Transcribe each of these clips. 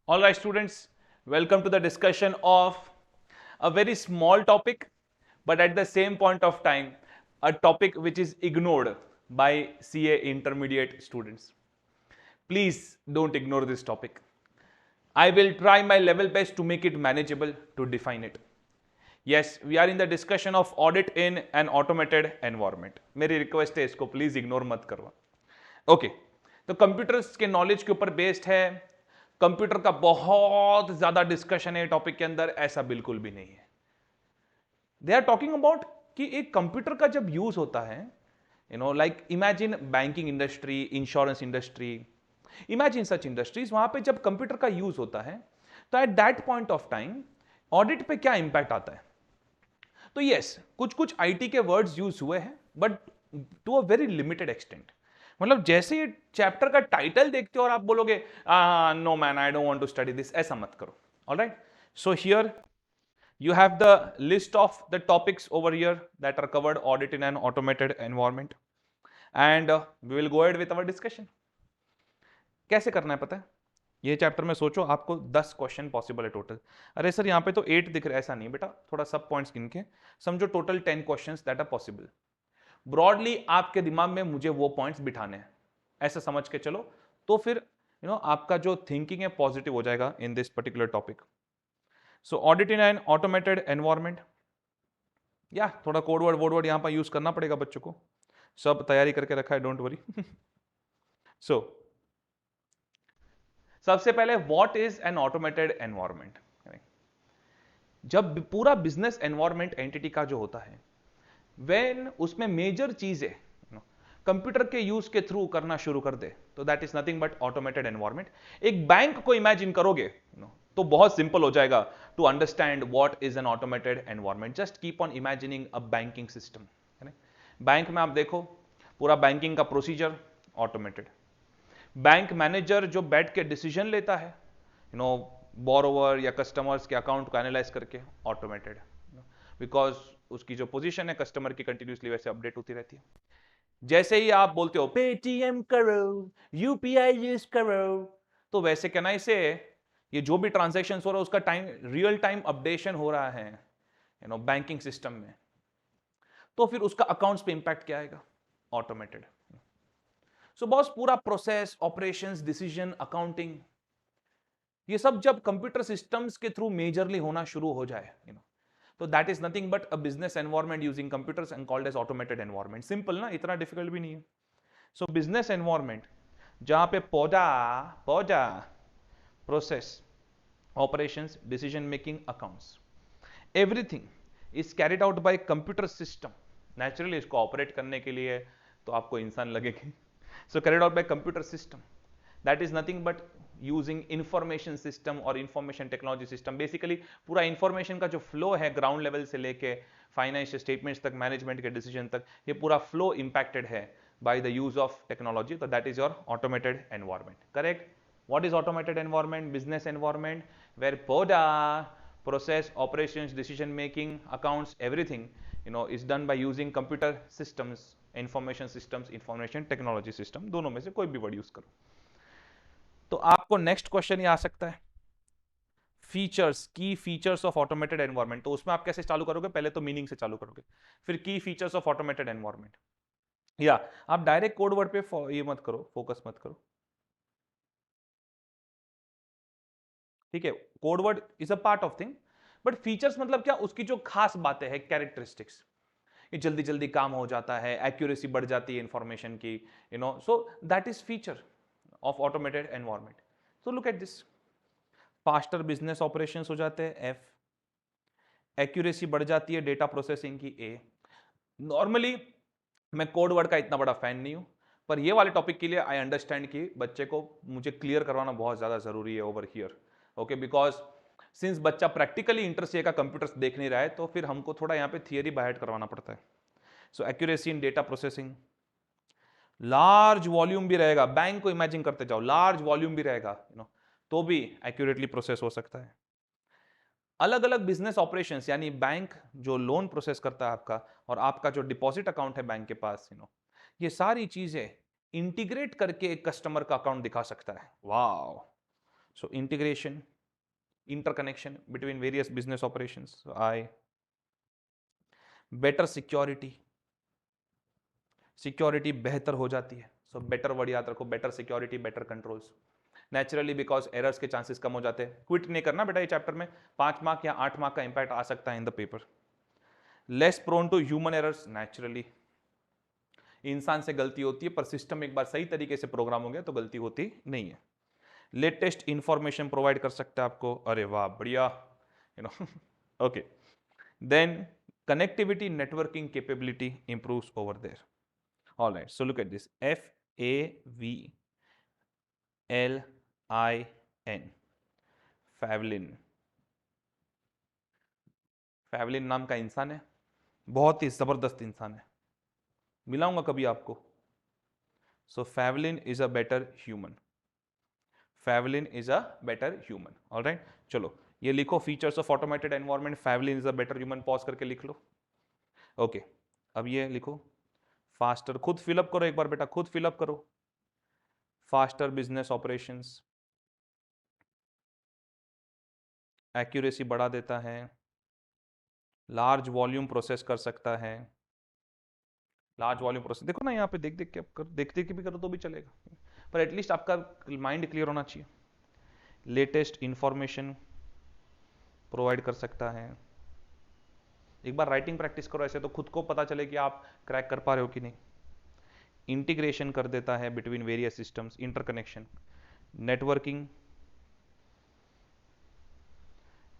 All right, students, welcome to the discussion of a very small topic, but at the same point of time, a topic which is ignored by CA intermediate students. Please don't ignore this topic. I will try my level best to make it manageable, to define it. Yes, we are in the discussion of audit in an automated environment. मेरी request है इसको please ignore मत करो. Okay, तो computers के knowledge के ऊपर based है. कंप्यूटर का बहुत ज्यादा डिस्कशन है टॉपिक के अंदर, ऐसा बिल्कुल भी नहीं है. दे आर टॉकिंग अबाउट कि एक कंप्यूटर का जब यूज होता है, like imagine banking industry, insurance industry, imagine such industries, वहां पे जब कंप्यूटर का यूज होता है तो at that point of time audit पे क्या इंपैक्ट आता है. तो यस, कुछ कुछ आईटी के वर्ड्स यूज हुए हैं, but to a very limited extent. मतलब जैसे ये चैप्टर का टाइटल देखते हो और आप बोलोगे no man, I don't want to study this, ऐसा मत करो. Alright, so here you have the list of the topics over here that are covered audit in an automated environment, and we will go ahead with our discussion. कैसे करना है पता है? ये chapter में सोचो आपको 10 क्वेश्चन पॉसिबल है टोटल. अरे सर यहाँ पे तो 8 दिख रहा है, ऐसा नहीं बेटा, थोड़ा सब पॉइंट्स गिन के समझो. Total 10 questions that are possible. Broadly आपके दिमाग में मुझे वो पॉइंट्स बिठाने हैं, ऐसा समझ के चलो. तो फिर आपका जो थिंकिंग है पॉजिटिव हो जाएगा in this particular topic. So audit in an automated environment, या थोड़ा कोड वर्ड वोड वर्ड यहां पर यूज करना पड़ेगा बच्चों को, सब तैयारी करके रखा है, डोंट वरी. सो सबसे पहले what is an automated environment. जब पूरा बिजनेस एनवायरमेंट एंटिटी का जो होता है, व्हेन उसमें मेजर चीजें कंप्यूटर के यूज के थ्रू करना शुरू कर दे, तो that is nothing but automated environment. एक बैंक को इमेजिन करोगे तो बहुत सिंपल हो जाएगा to understand what is an automated environment. Just keep on imagining a banking system. Bank में आप देखो पूरा बैंकिंग का प्रोसीजर ऑटोमेटेड. बैंक मैनेजर जो बैठ के डिसीजन लेता है बोरोवर या कस्टमर्स के अकाउंट को एनालाइज करके, ऑटोमेटेड. बिकॉज उसकी जो पोजीशन है कस्टमर की कंटिन्यूसली वैसे अपडेट होती रहती है. जैसे ही आप बोलते हो पेटीएम करो, यूपीआई यूज करो, तो वैसे कहना इसे ये जो भी ट्रांजैक्शन हो रहा है उसका टाइम, रियल टाइम अपडेशन हो रहा है बैंकिंग सिस्टम में. तो फिर उसका अकाउंट्स पे इंपैक्ट क्या आएगा? ऑटोमेटेड. सो बॉस पूरा प्रोसेस, ऑपरेशंस, डिसीजन, अकाउंटिंग, ये सब जब कंप्यूटर सिस्टम्स के थ्रू मेजरली होना शुरू हो जाए, तो that is nothing but a business environment using computers and called as automated environment. Simple ना, इतना डिफिकल्ट भी नहीं है. सो बिजनेस एनवायरमेंट जहां पे पौधा पौधा process, operations, decision making, accounts, everything is carried out by computer system. Naturally इसको ऑपरेट करने के लिए तो आपको इंसान लगेगा. So carried out by computer system, that is nothing but using information system और इंफॉर्मेशन टेक्नोलॉजी सिस्टम. बेसिकली पूरा इंफॉर्मेशन का जो फ्लो है ग्राउंड लेवल से लेके फाइनेंशियल स्टेटमेंट्स तक, मैनेजमेंट के डिसीजन तक, ये पूरा फ्लो इंपैक्टेड है by the use of technology. तो that is your automated environment. Correct. What is automated environment? Business environment where PODA, process, operations, decision making, accounts, everything is done by using computer systems, information technology system. दोनों में से कोई भी word use करो. तो आपको next question ये आ सकता है, फीचर्स, की फीचर्स ऑफ ऑटोमेटेड एनवायरमेंट. तो उसमें आप कैसे चालू करोगे? पहले तो मीनिंग से चालू करोगे, फिर की फीचर्स ऑफ ऑटोमेटेड एनवायरमेंट. या आप डायरेक्ट कोड वर्ड पे ये मत करो, फोकस मत करो. ठीक है, code word is a part of thing, but features मतलब क्या? उसकी जो खास बातें हैं, कैरेक्टरिस्टिक्स. ये जल्दी जल्दी काम हो जाता है, एक्यूरेसी बढ़ जाती है इंफॉर्मेशन की, सो that is feature of automated environment. So look at this. Faster business operations हो जाते हैं, एफ. एक्यूरेसी बढ़ जाती है डेटा प्रोसेसिंग की, ए. नॉर्मली मैं कोड वर्ड का इतना बड़ा फैन नहीं हूं, पर ये वाले टॉपिक के लिए आई अंडरस्टैंड कि बच्चे को मुझे क्लियर करवाना बहुत ज्यादा जरूरी है over here. Okay, because since बच्चा प्रैक्टिकली इंटरेस्ट का कंप्यूटर्स देख नहीं रहा है, तो फिर हमको थोड़ा यहाँ पे थियरी बाय हार्ट करवाना पड़ता है. So accuracy in data processing, large volume भी रहेगा. बैंक को इमेजिन करते जाओ, लार्ज वॉल्यूम भी रहेगा, तो भी एक्यूरेटली प्रोसेस हो सकता है. अलग अलग बिजनेस ऑपरेशंस, यानी बैंक जो लोन प्रोसेस करता है आपका, और आपका जो डिपॉजिट अकाउंट है बैंक के पास, ये सारी चीजें इंटीग्रेट करके एक कस्टमर का अकाउंट दिखा सकता है. Wow, So integration, interconnection between various business operations. So I, better security, security बेहतर हो जाती है. सो बेटर वर्ड याद रखो, better security, better controls. Naturally because errors के चांसेस कम हो जाते हैं. क्विट नहीं करना बेटा ये चैप्टर में, 5 मार्क या 8 मार्क का इंपैक्ट आ सकता है in the paper. Less prone to human errors, naturally इंसान से गलती होती है, पर सिस्टम एक बार सही तरीके से प्रोग्राम हो गया तो गलती होती नहीं है. लेटेस्ट इंफॉर्मेशन प्रोवाइड कर सकता है आपको. अरे वाह बढ़िया, you know. Okay, then connectivity networking capability improves over there. All right, so look at this, FAVLIN, Favlin. Favlin नाम का इंसान है, बहुत ही जबरदस्त इंसान है, मिलाऊंगा कभी आपको. So Favlin is a better human. Favlin is a better human. All right, चलो ये लिखो, features of automated environment, Favlin is a better human, pause करके लिख लो. ओके, अब ये लिखो, फास्टर, खुद फिलअप करो एक बार बेटा, खुद फिलअप करो. फास्टर बिजनेस ऑपरेशंस, एक्यूरेसी बढ़ा देता है, लार्ज वॉल्यूम प्रोसेस कर सकता है. लार्ज वॉल्यूम प्रोसेस देखो ना यहाँ पे, देख देख के आप कर, देख देख के भी करो तो भी चलेगा, पर एटलीस्ट आपका माइंड क्लियर होना चाहिए. लेटेस्ट इंफॉर्मेशन प्रोवाइड कर सकता है. एक बार राइटिंग प्रैक्टिस करो ऐसे, तो खुद को पता चले कि आप क्रैक कर पा रहे हो कि नहीं. इंटीग्रेशन कर देता है between various systems, interconnection, networking,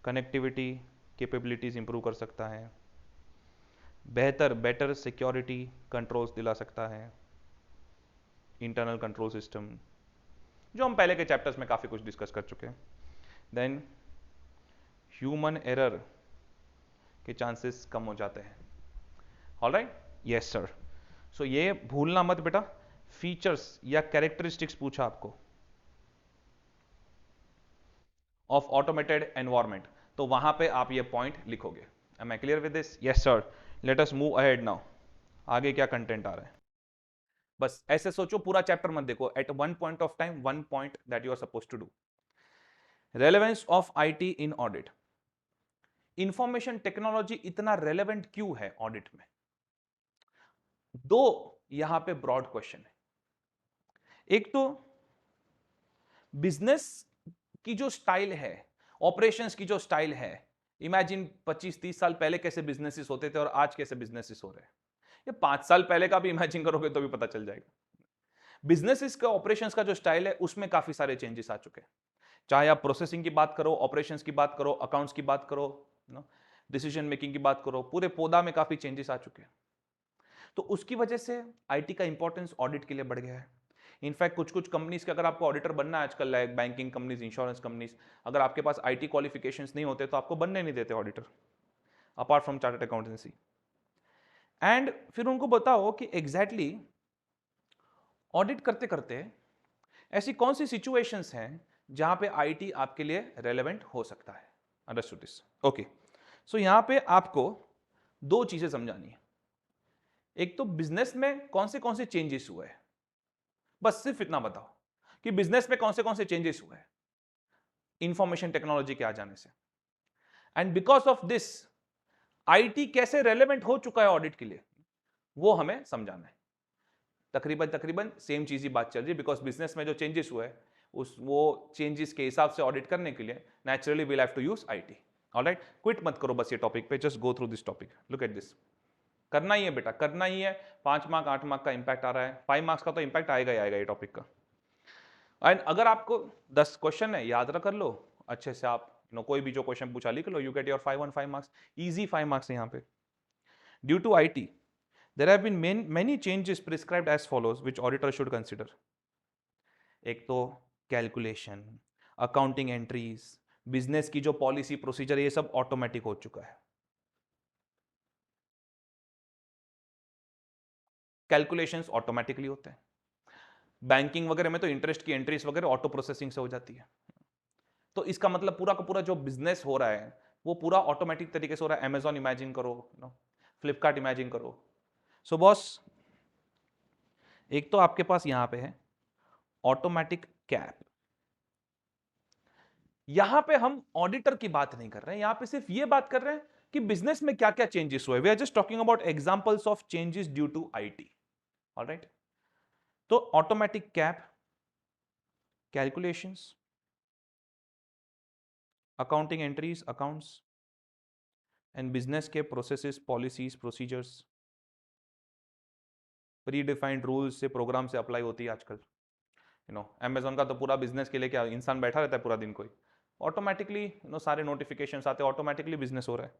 connectivity capabilities improve कर सकता है. बेटर सिक्योरिटी कंट्रोल्स दिला सकता है, इंटरनल कंट्रोल सिस्टम, जो हम पहले के चैप्टर्स में काफी कुछ डिस्कस कर चुके हैं. देन ह्यूमन एरर के चांसेस कम हो जाते हैं. Alright, yes sir. सो ये भूलना मत बेटा, फीचर्स या कैरेक्टरिस्टिक्स पूछा आपको ऑफ ऑटोमेटेड एनवायरनमेंट, तो वहां पे आप ये पॉइंट लिखोगे. Am I clear with this? Yes sir. Let us move ahead now. आगे क्या कंटेंट आ रहा है, बस ऐसे सोचो, पूरा चैप्टर मत देखो. At one point of time, one point that you are suppose to do. Relevance of IT in audit. Information technology इतना रेलेवेंट क्यों है ऑडिट में? दो यहां पे ब्रॉड क्वेश्चन है. एक तो बिजनेस की जो स्टाइल है, ऑपरेशंस की जो स्टाइल है, इमेजिन 25-30 साल पहले कैसे बिजनेसेस होते थे और आज कैसे बिजनेसेस हो रहे हैं. ये 5 साल पहले का भी इमेजिन करोगे तो भी पता चल जाएगा. बिजनेसेस का ऑपरेशंस का जो स्टाइल है उसमें काफी सारे चेंजेस आ चुके हैं. चाहे आप प्रोसेसिंग की बात करो, ऑपरेशंस की बात करो, अकाउंट्स की बात करो, डिसीजन मेकिंग की बात करो, पूरे पौधा में काफी चेंजेस आ चुके हैं. तो उसकी वजह से आईटी का इंपॉर्टेंस ऑडिट के लिए बढ़ गया है. इनफैक्ट कुछ कुछ कंपनीज के अगर आपको ऑडिटर बनना है आजकल, like banking companies, insurance companies, अगर आपके पास आईटी क्वालिफिकेशंस नहीं होते तो आपको बनने नहीं देते auditor, apart from chartered accountancy. And फिर उनको बताओ कि एग्जैक्टली ऑडिट करते करते ऐसी कौन सी सिचुएशंस हैं जहां पे आईटी आपके लिए रेलेवेंट हो सकता है. Understood this? ओके. सो यहां पे आपको दो चीजें समझानी है. एक तो बिजनेस में कौन से चेंजेस हुए हैं, बस सिर्फ इतना बताओ कि बिजनेस में कौन से चेंजेस हुए हैं इंफॉर्मेशन टेक्नोलॉजी के आ जाने से. And because of this IT कैसे रेलेवेंट हो चुका है ऑडिट के लिए, वो हमें समझाना है. तकरीबन सेम चीज ही बात चल रही है, बिकॉज बिजनेस में जो चेंजेस हुए वो चेंजेस के हिसाब से ऑडिट करने के लिए naturally we'll have to use IT. Alright, quit मत करो बस ये टॉपिक पे, just go through this topic. Look at this, करना ही है बेटा, करना ही है. 5 मार्क 8 मार्क का इंपैक्ट आ रहा है, 5 मार्क्स का तो इंपैक्ट आएगा ही आएगा ये टॉपिक का. एंड अगर आपको 10 क्वेश्चन है याद कर लो अच्छे से, आप कोई भी जो क्वेश्चन पूछा लिख लो, you get your 5 on 5 marks. Easy 5 marks यहाँ पे. Due to IT there have been many changes prescribed as follows which auditor should consider. एक तो कैलकुलेशन, अकाउंटिंग एंट्रीज, बिजनेस की जो पॉलिसी प्रोसीजर, ये सब ऑटोमेटिक हो चुका है. कैलकुलेशंस ऑटोमेटिकली होते हैं. बैंकिंग वगैरह में तो इंटरेस्ट की एंट्रीज वगैरह ऑटो प्रोसेसिंग से हो जाती है. तो इसका मतलब पूरा का पूरा जो बिजनेस हो रहा है वो पूरा ऑटोमेटिक तरीके से हो रहा है. अमेजॉन इमेजिन करो, फ्लिपकार्ट इमेजिन करो. सो बॉस, एक तो आपके पास यहां पे है ऑटोमेटिक कैप. यहां पे हम ऑडिटर की बात नहीं कर रहे हैं, यहां पे सिर्फ ये बात कर रहे हैं कि बिजनेस में क्या क्या चेंजेस हुए। We are just talking about examples of changes due to IT. Alright, तो automatic cap, calculations, accounting entries, accounts and business के processes, policies, procedures, predefined rules से, प्रोग्राम से अप्लाई होती है आजकल। अमेजोन का तो पूरा बिजनेस के लिए क्या इंसान बैठा रहता है पूरा दिन, कोई ऑटोमेटिकली सारे नोटिफिकेशंस आते हैं, ऑटोमेटिकली बिजनेस हो रहा है।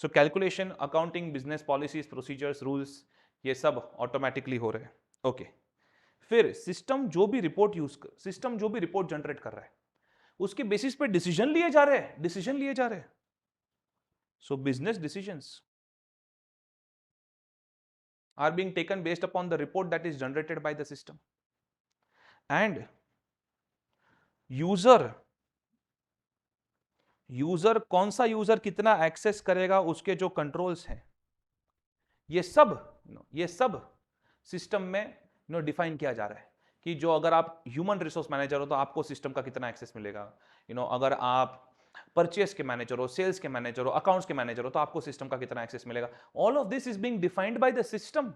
So calculation, accounting, business policies, procedures, rules, ये सब ऑटोमेटिकली हो रहे हैं। ओके, फिर सिस्टम जो भी रिपोर्ट जनरेट कर रहा है उसके बेसिस पे डिसीजन लिए जा रहे हैं। सो business decisions are being taken based upon the report that is generated by the system. And user कौन सा यूजर कितना एक्सेस करेगा, उसके जो कंट्रोल्स हैं, ये सब सिस्टम में डिफाइन किया जा रहा है कि जो अगर आप ह्यूमन रिसोर्स मैनेजर हो तो आपको सिस्टम का कितना एक्सेस मिलेगा। अगर आप परचेस के मैनेजर हो, सेल्स के मैनेजर हो, अकाउंट्स के मैनेजर हो तो आपको सिस्टम का कितना एक्सेस मिलेगा। All of this is being defined by the system.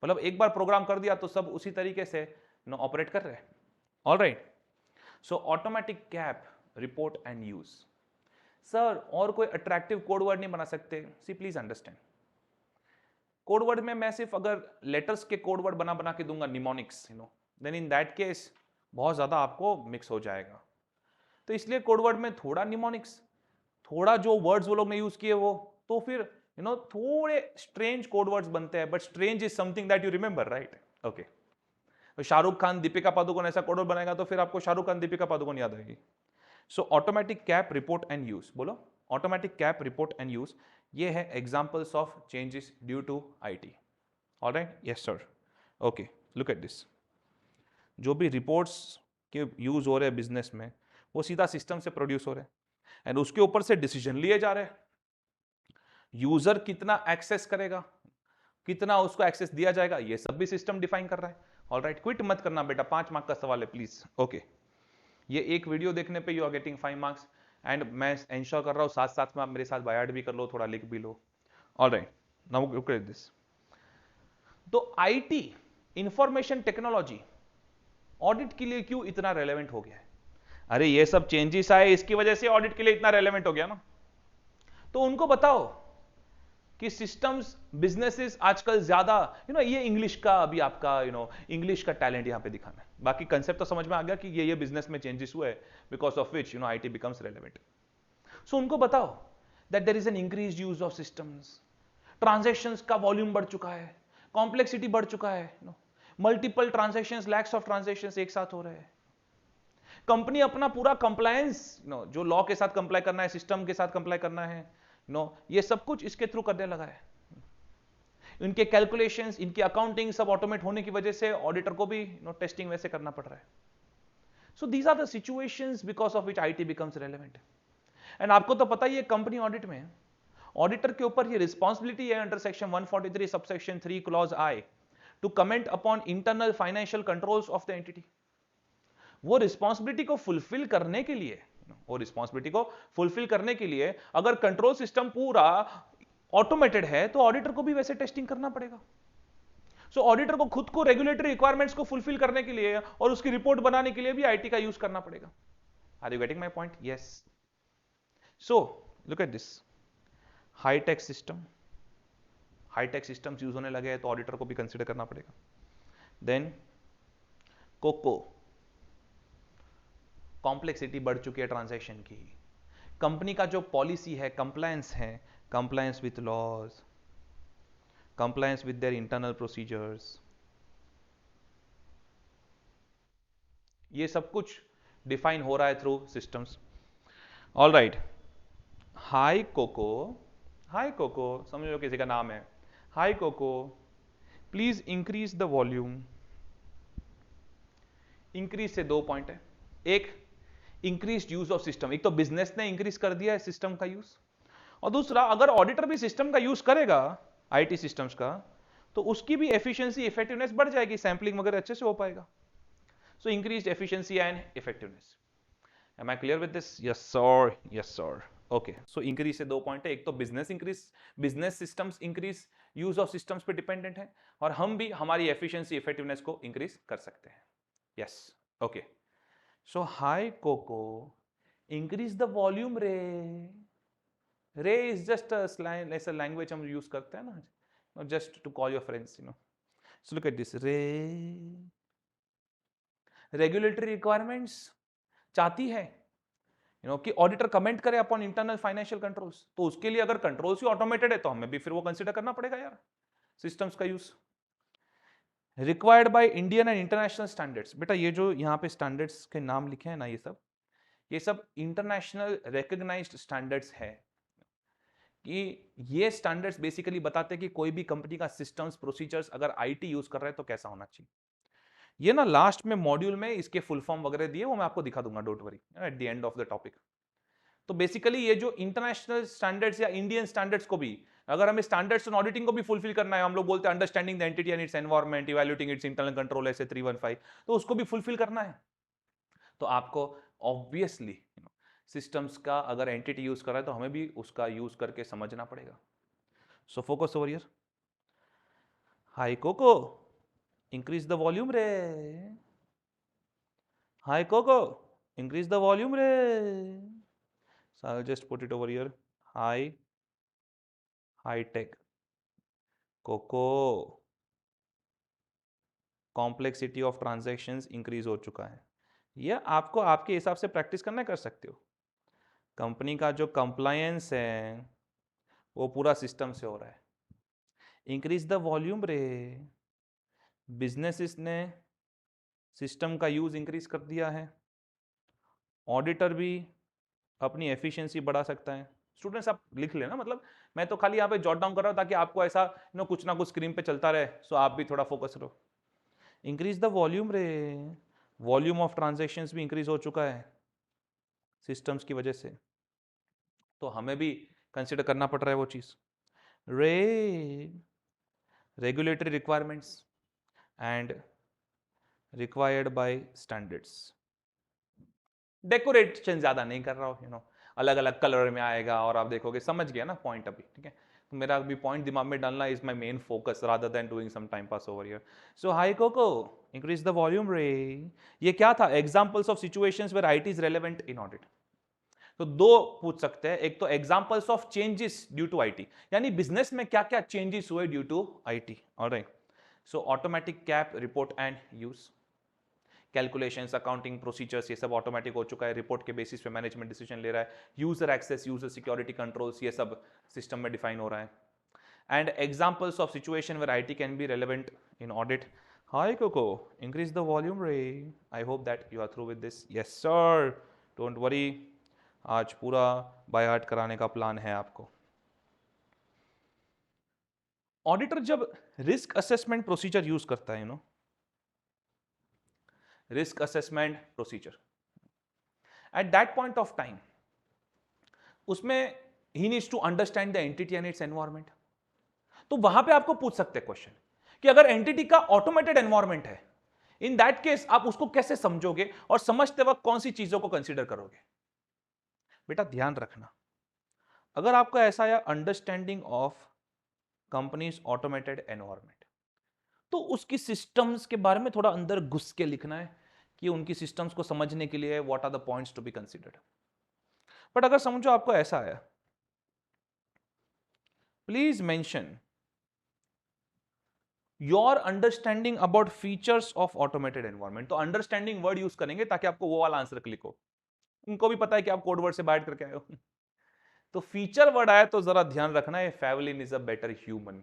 मतलब एक बार प्रोग्राम कर दिया तो सब उसी तरीके से ऑपरेट कर रहे हैं। Alright, so automatic cap, report and use. Sir और कोई अट्रैक्टिव कोड वर्ड नहीं बना सकते? सी प्लीज अंडरस्टैंड, कोड वर्ड में मैं सिर्फ अगर लेटर्स के कोड वर्ड बना के दूंगा mnemonics, then in that case बहुत ज्यादा आपको मिक्स हो जाएगा। तो इसलिए कोड वर्ड में थोड़ा निमोनिक्स, थोड़ा जो वर्ड्स वो लोग ने यूज किए वो, तो फिर थोड़े स्ट्रेंज कोड वर्ड्स बनते हैं, but strange is something that you remember, right? Okay, तो शाहरुख खान, दीपिका पादुकोण ऐसा कोड वर्ड बनाएगा तो फिर आपको शाहरुख खान, दीपिका पादुकोण याद आएगी। So automatic cap, report and use, बोलो automatic cap, report and use, ये है examples of changes due to IT. Alright, yes sir. Okay, look at this. जो भी रिपोर्ट्स के यूज हो रहे हैं बिजनेस में वो सीधा सिस्टम से प्रोड्यूस हो रहे हैं एंड उसके ऊपर से डिसीजन लिए जा रहे हैं। यूजर कितना एक्सेस करेगा, कितना उसको एक्सेस दिया जाएगा, ये सब भी सिस्टम डिफाइन कर रहा है। ऑलराइट, क्विट मत करना बेटा, 5 मार्क का सवाल है प्लीज। ओके, ये एक वीडियो देखने पे you are getting 5 marks and मैं इंश्योर कर रहा हूं साथ साथ में आप मेरे साथ बाय भी कर लो, थोड़ा लिख भी लो। Alright, now look at this. तो आईटी, इंफॉर्मेशन टेक्नोलॉजी ऑडिट के लिए क्यों इतना रेलेवेंट हो गया है? अरे ये सब चेंजेस आए इसकी वजह से ऑडिट के लिए इतना रेलेवेंट हो गया ना। तो उनको बताओ कि सिस्टम्स, बिजनेसेस आजकल ज्यादा ये इंग्लिश का अभी आपका इंग्लिश का टैलेंट यहां पे दिखाना है। बाकी कंसेप्ट तो समझ में आ गया कि ये बिजनेस में चेंजेस हुए because of which IT becomes relevant. So उनको बताओ that there is an increased use of systems, transactions का वॉल्यूम बढ़ चुका है, कॉम्प्लेक्सिटी बढ़ चुका है, multiple transactions, lakhs of transactions एक साथ हो रहे हैं। कंपनी अपना पूरा कंप्लायंस जो लॉ के साथ कंप्लाई करना है, सिस्टम के साथ कंप्लाई करना है, ये सब कुछ इसके थ्रू करने लगा है। इनके कैलकुलेशंस, इनकी अकाउंटिंग सब ऑटोमेट होने की वजह से ऑडिटर को भी टेस्टिंग वैसे करना पड़ रहा है। So these are the situations because of which IT becomes relevant. And आपको तो पता ही है कंपनी ऑडिट में ऑडिटर के ऊपर ये रिस्पॉन्सिबिलिटी है under section 143 subsection 3 clause I to comment upon internal financial controls of the entity. वो रिस्पॉन्सिबिलिटी को फुलफिल करने के लिए अगर कंट्रोल सिस्टम पूरा ऑटोमेटेड है तो ऑडिटर को भी वैसे टेस्टिंग करना पड़ेगा। सो ऑडिटर को खुद को रेगुलेटरी रिक्वायरमेंट्स को फुलफिल करने के लिए और उसकी रिपोर्ट बनाने के लिए भी आईटी का यूज करना पड़ेगा। Are you getting my point? Yes. So look at this, hitech systems use होने लगे हैं तो ऑडिटर को भी कंसीडर करना पड़ेगा। देन कोको, कॉम्प्लेक्सिटी बढ़ चुकी है ट्रांजैक्शन की। कंपनी का जो पॉलिसी है, compliance with laws, compliance with their internal procedures, ये सब कुछ डिफाइन हो रहा है through systems. All right, hi Coco समझ लो किसी का नाम है, hi Coco please increase the volume. Increase से 2 पॉइंट है, एक इंक्रीज यूज ऑफ सिस्टम, एक तो बिजनेस ने इंक्रीज कर दिया है सिस्टम का यूज, और दूसरा अगर ऑडिटर भी सिस्टम का यूज करेगा आईटी सिस्टम्स का तो उसकी भी एफिशिएंसी, इफेक्टिवनेस बढ़ जाएगी, सैंपलिंग वगैरह अच्छे से हो पाएगा। So increase efficiency and effectiveness. Am I clear with this? Yes sir, yes sir. Okay, so increase से 2 पॉइंट है, एक तो business increase, business systems increase, use of systems पे डिपेंडेंट है, और हम भी हमारी एफिशिएंसी इफेक्टिवनेस को इंक्रीज कर सकते हैं। Yes, okay. So hi cocoa increase the volume रे। रे इज जस्ट ऐसा लैंग्वेज हम यूज करते हैं ना, just to call your friends, you know. So look at this, रे रेगुलेटरी रिक्वायरमेंट्स चाहती है कि ऑडिटर कमेंट करे अपॉन इंटरनल फाइनेंशियल कंट्रोल्स, तो उसके लिए अगर कंट्रोल्स ही ऑटोमेटेड है तो हमें भी फिर वो कंसीडर करना पड़ेगा यार, सिस्टम्स का use. Required by Indian and international standards, बेटा ये जो यहाँ पे स्टैंडर्ड्स के नाम लिखे हैं ना, ये सब इंटरनेशनल रिकॉग्नाइज्ड स्टैंडर्ड्स है, कि ये स्टैंडर्ड्स बेसिकली बताते हैं कि कोई भी कंपनी का सिस्टम्स प्रोसीजर्स अगर आईटी यूज कर रहा है तो कैसा होना चाहिए। ये ना लास्ट में मॉड्यूल में इसके फुल फॉर्म वगैरह दिए, वो मैं आपको दिखा दूंगा, don't worry, at the end of the topic. तो बेसिकली ये जो इंटरनेशनल स्टैंडर्ड्स या इंडियन स्टैंडर्ड्स को भी, अगर हमें स्टैंडर्ड्स एंड ऑडिटिंग को भी फुलफिल करना है, हम लोग बोलते हैं understanding the entity and it's environment, evaluating it's internal control ऐसे 315, तो उसको भी फुलफिल करना है, तो आपको ऑब्वियसली सिस्टम्स का अगर एंटिटी यूज कर रहा है तो हमें भी उसका यूज करके समझना पड़ेगा। So focus over here. Hi cocoa increase the volume रे। हाई कोको increase the volume रे. So I'll just put it over here. High tech coco complexity of transactions increase हो चुका है। यह आपको आपके हिसाब से प्रैक्टिस करना कर सकते हो। कंपनी का जो कंप्लायंस है वो पूरा सिस्टम से हो रहा है। इंक्रीज द वॉल्यूम रे, बिजनेसेस ने सिस्टम का यूज इंक्रीज कर दिया है, ऑडिटर भी अपनी एफिशिएंसी बढ़ा सकता है। स्टूडेंट्स आप लिख लेना, मतलब मैं तो खाली यहाँ पे जॉट डाउन कर रहा हूँ ताकि आपको ऐसा कुछ ना कुछ स्क्रीन पे चलता रहे, सो आप भी थोड़ा फोकस रहो। इंक्रीज द वॉल्यूम रे, वॉल्यूम ऑफ ट्रांजैक्शंस भी इंक्रीज हो चुका है सिस्टम्स की वजह से, तो हमें भी कंसिडर करना पड़ रहा है वो चीज। रे regulatory requirements and required by standards. Decoration ज्यादा नहीं कर रहा हूं, अलग अलग कलर में आएगा और आप देखोगे, समझ गया ना पॉइंट अभी, ठीक है। तो मेरा अभी पॉइंट दिमाग में डालना is my main focus rather than doing some time pass over here. So hi cocoa increase the volume रे, ये क्या था, examples of situations where IT is relevant in audit. तो दो पूछ सकते हैं, एक तो examples of changes due to IT, यानी बिजनेस में क्या क्या चेंजेस हुए due to IT. Alright, so automatic cap report and use, calculations, accounting procedures, ये सब ऑटोमेटिक हो चुका है, रिपोर्ट के बेसिस पे मैनेजमेंट डिसीजन ले रहा है, user access, user security controls, ये सब सिस्टम में डिफाइन हो रहा है। And examples of situation where IT can be relevant in audit. Hi कोको इंक्रीज द वॉल्यूम रे, I hope that you are through with this. Yes sir, don't worry, आज पूरा बाय हार्ट कराने का प्लान है आपको। ऑडिटर जब risk assessment procedure use करता है, risk assessment procedure, at that point of time उसमें he needs to understand the entity and its environment। तो वहां पे आपको पूछ सकते हैं क्वेश्चन कि अगर एंटिटी का ऑटोमेटेड एनवायरमेंट है, इन दैट केस आप उसको कैसे समझोगे और समझते वक्त कौन सी चीजों को कंसीडर करोगे। बेटा ध्यान रखना, अगर आपको ऐसा या understanding of companies automated environment, तो उसकी सिस्टम्स के बारे में थोड़ा अंदर घुस के लिखना है कि उनकी सिस्टम्स को समझने के लिए what are the points to be considered. But अगर समझो आपको ऐसा आया, please mention your understanding about features of automated environment. तो अंडरस्टैंडिंग वर्ड यूज करेंगे ताकि आपको वो वाला आंसर क्लिक हो, उनको भी पता है कि आप कोड वर्ड से बाइट करके आए हो। तो फीचर वर्ड आया तो जरा ध्यान रखना है, फेवलिन इज अ बेटर ह्यूमन।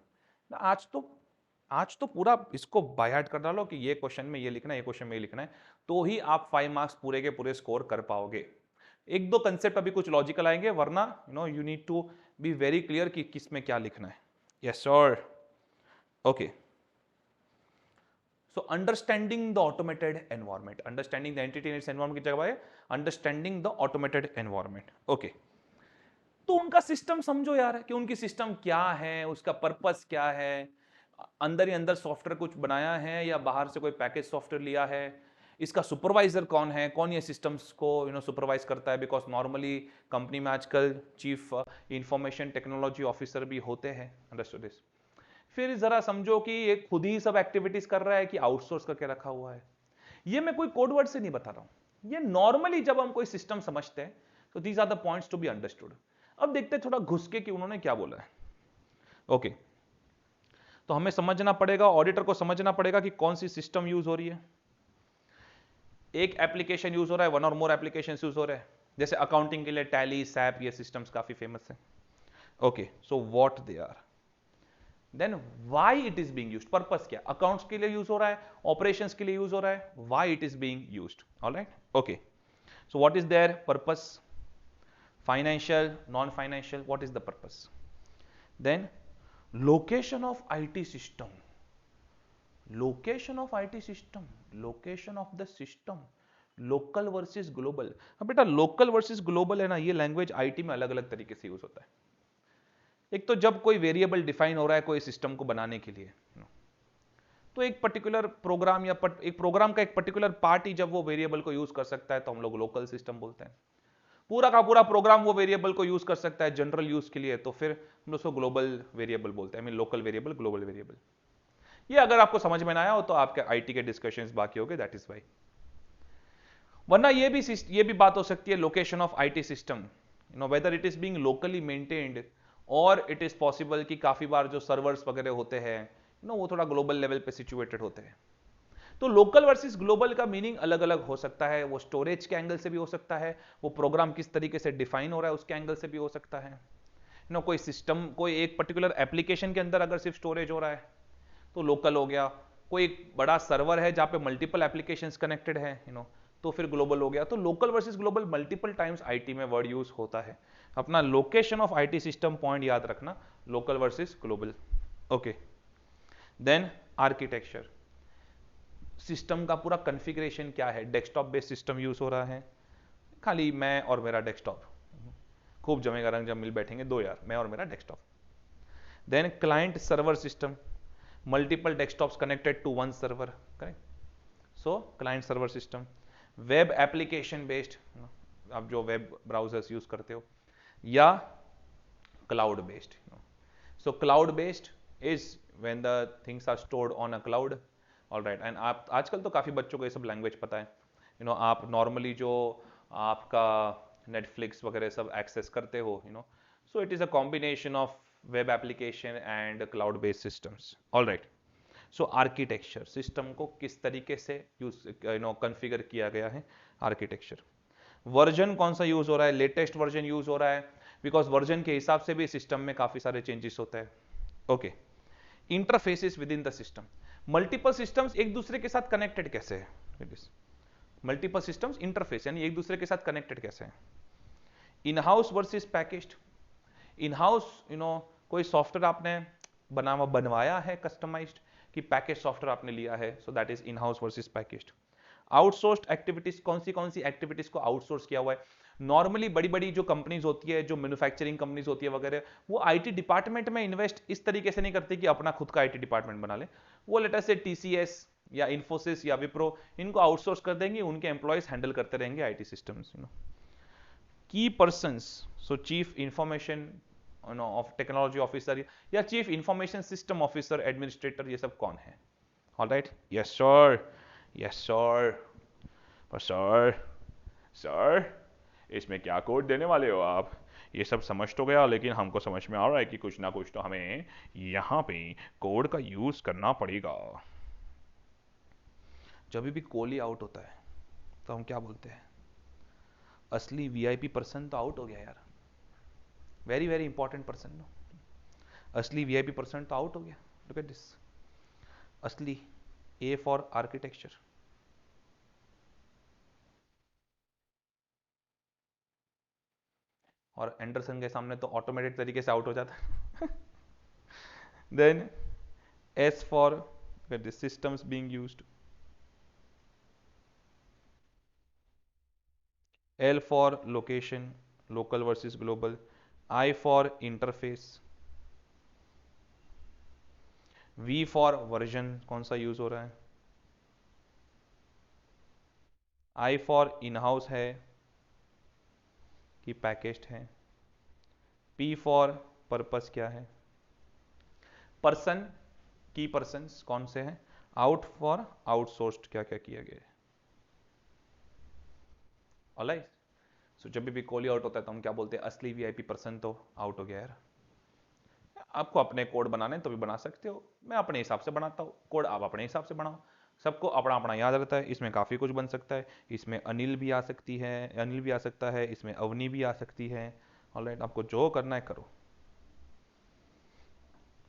आज तो पूरा इसको बाय हार्ट कर डालो कि ये क्वेश्चन में ये लिखना है, ये क्वेश्चन में ये लिखना है, तो ही आप 5 मार्क्स पूरे के पूरे स्कोर कर पाओगे। एक दो कंसेप्ट अभी कुछ लॉजिकल आएंगे, वरना you need to be very clear कि किस में क्या लिखना है। Yes sir, okay. So understanding the automated environment, understanding the entity in its environment की जगह है understanding the automated environment. Okay, तो उनका सिस्टम समझो यार कि उनकी सिस्टम क्या है, उसका पर्पस क्या है, अंदर ही अंदर सॉफ्टवेयर कुछ बनाया है या बाहर से कोई पैकेज सॉफ्टवेयर लिया है, इसका सुपरवाइजर कौन है, कौन ये सिस्टम्स को सुपरवाइज करता है, बिकॉज नॉर्मली कंपनी में आजकल चीफ इंफॉर्मेशन टेक्नोलॉजी ऑफिसर भी होते हैं। Understood this. फिर जरा समझो कि ये खुद ही सब एक्टिविटीज कर रहा है कि आउटसोर्स करके रखा हुआ है। ये मैं कोई कोड वर्ड से नहीं बता रहा हूं, ये नॉर्मली जब हम कोई सिस्टम समझते हैं तो these are the points to be understood. अब देखते हैं थोड़ा घुस के कि उन्होंने क्या बोला है। ओके, तो हमें समझना पड़ेगा, ऑडिटर को समझना पड़ेगा कि कौन सी सिस्टम यूज हो रही है। एक एप्लीकेशन यूज हो रहा है, वन और मोर एप्लीकेशन यूज हो रहे हैं, जैसे अकाउंटिंग के लिए टैली, सैप, ये सिस्टम्स काफी फेमस है। Okay, so what they are, then why it is being used, purpose क्या, अकाउंट्स के लिए यूज हो रहा है, ऑपरेशंस के लिए यूज हो रहा है, why it is being used. Alright, okay, so what is their purpose, financial, non financial, what is the purpose. Then location of IT system, location of IT system, location of the system, local versus global. अब बेटा local versus global है ना, ये language IT में अलग अलग तरीके से यूज होता है। एक तो जब कोई वेरिएबल डिफाइन हो रहा है कोई सिस्टम को बनाने के लिए, तो एक पर्टिकुलर प्रोग्राम या एक प्रोग्राम का एक पर्टिकुलर पार्ट ही जब वो वेरिएबल को यूज कर सकता है तो हम लोग लोकल सिस्टम बोलते हैं। पूरा का पूरा प्रोग्राम वो वेरिएबल को यूज कर सकता है जनरल यूज के लिए, तो फिर हम उसको ग्लोबल वेरिएबल बोलते हैं, I mean local variable, global variable. ये अगर आपको समझ में ना आया हो तो आपके आईटी के डिस्कशंस बाकी हो गए, दैट इज वाई। वरना ये भी बात हो सकती है, location of IT system, whether it is being locally maintained और इट इज पॉसिबल कि काफी बार जो सर्वर्स वगैरह होते हैं वो थोड़ा ग्लोबल लेवल पे सिचुएटेड होते हैं। तो लोकल वर्सेस ग्लोबल का मीनिंग अलग अलग हो सकता है, वो स्टोरेज के एंगल से भी हो सकता है, वो प्रोग्राम किस तरीके से डिफाइन हो रहा है उसके एंगल से भी हो सकता है। कोई सिस्टम, कोई एक पर्टिकुलर एप्लीकेशन के अंदर अगर सिर्फ स्टोरेज हो रहा है तो लोकल हो गया, कोई एक बड़ा सर्वर है जहां पे मल्टीपल एप्लीकेशंस कनेक्टेड है तो फिर ग्लोबल हो गया। तो local versus global multiple times IT में वर्ड यूज होता है। अपना location of IT system point याद रखना, local versus global. Okay, then architecture, system का पूरा कॉन्फ़िगरेशन क्या है, डेस्कटॉप बेस्ड सिस्टम यूज हो रहा है, खाली मैं और मेरा डेस्कटॉप, खूब जमेगा रंग जब मिल बैठेंगे दो यार, मैं और मेरा desktop. Then client server system, multiple desktops connected to one server, correct? So client server system, web application based, आप जो वेब ब्राउजर्स यूज करते हो, या cloud based. So cloud based is when the things are stored on a cloud. Alright, and आप आजकल तो काफी बच्चों को ये सब लैंग्वेज पता है। आप नॉर्मली जो आपका नेटफ्लिक्स वगैरह सब एक्सेस करते हो, so it is a combination of web application and cloud based systems. Alright, so architecture, system को किस तरीके से यूज कॉन्फ़िगर किया गया है, आर्किटेक्चर। वर्जन कौन सा यूज हो रहा है, लेटेस्ट वर्जन यूज हो रहा है, बिकॉज वर्जन के हिसाब से भी सिस्टम में काफी सारे चेंजेस होते हैं। Okay, interfaces with in the system, multiple systems एक दूसरे के साथ कनेक्टेड कैसे है, मल्टीपल सिस्टम्स इंटरफेस यानी एक दूसरे के साथ कनेक्टेड कैसे है। In house versus packaged, in house कोई सॉफ्टवेयर आपने बनवाया है कस्टमाइज्ड, कि पैकेज सॉफ्टवेयर आपने लिया है, सो that is in house versus packaged. Outsourced activities, कौन सी एक्टिविटीज को आउटसोर्स किया हुआ है। नॉर्मली बड़ी बड़ी जो कंपनीज होती है, जो मैन्युफैक्चरिंग कंपनीज होती है वगैरह, वो आईटी डिपार्टमेंट में इन्वेस्ट इस तरीके से नहीं करती कि अपना खुद का आईटी डिपार्टमेंट बना ले। वो लेटर से टीसीएस या इन्फोसिस या विप्रो इनको आउटसोर्स कर देंगे, उनके एम्प्लॉयज हैंडल करते रहेंगे IT systems. Key persons, so chief information of technology officer या chief information system officer, administrator, ये सब कौन है। Alright, yes sir, yes sir, पर सर इसमें क्या कोड देने वाले हो आप, ये सब समझ तो गया, लेकिन हमको समझ में आ रहा है कि कुछ ना कुछ तो हमें यहां पे कोड का यूज करना पड़ेगा। जब भी कोली आउट होता है तो हम क्या बोलते हैं, असली वीआईपी पर्सन तो आउट हो गया यार, very very important person, no, असली वीआईपी पर्सन तो आउट हो गया। लुक एट दिस, असली, ए फॉर आर्किटेक्चर। और एंडरसन के सामने तो ऑटोमेटेड तरीके से आउट हो जाता है। Then S for the systems being used, L for location, local versus global, I for interface, V for version, कौन सा यूज हो रहा है, आई फॉर इन हाउस है कि पैकेज्ड है, पी फॉर पर्पस क्या है, पर्सन की पर्सन्स कौन से हैं, आउट फॉर आउटसोर्स्ड क्या क्या किया गया है। ऑलराइट, सो जब भी कोली आउट होता है तो हम क्या बोलते हैं, असली वीआईपी पर्सन तो आउट हो गया यार। आपको अपने कोड बनाने तो भी बना सकते हो, मैं अपने हिसाब से बनाता हूँ कोड, आप अपने हिसाब से बनाओ, सबको अपना अपना याद रहता है, इसमें काफ़ी कुछ बन सकता है, इसमें अनिल भी आ सकती है, अनिल भी आ सकता है, इसमें अवनी भी आ सकती है। ऑलराइट, आपको जो करना है करो,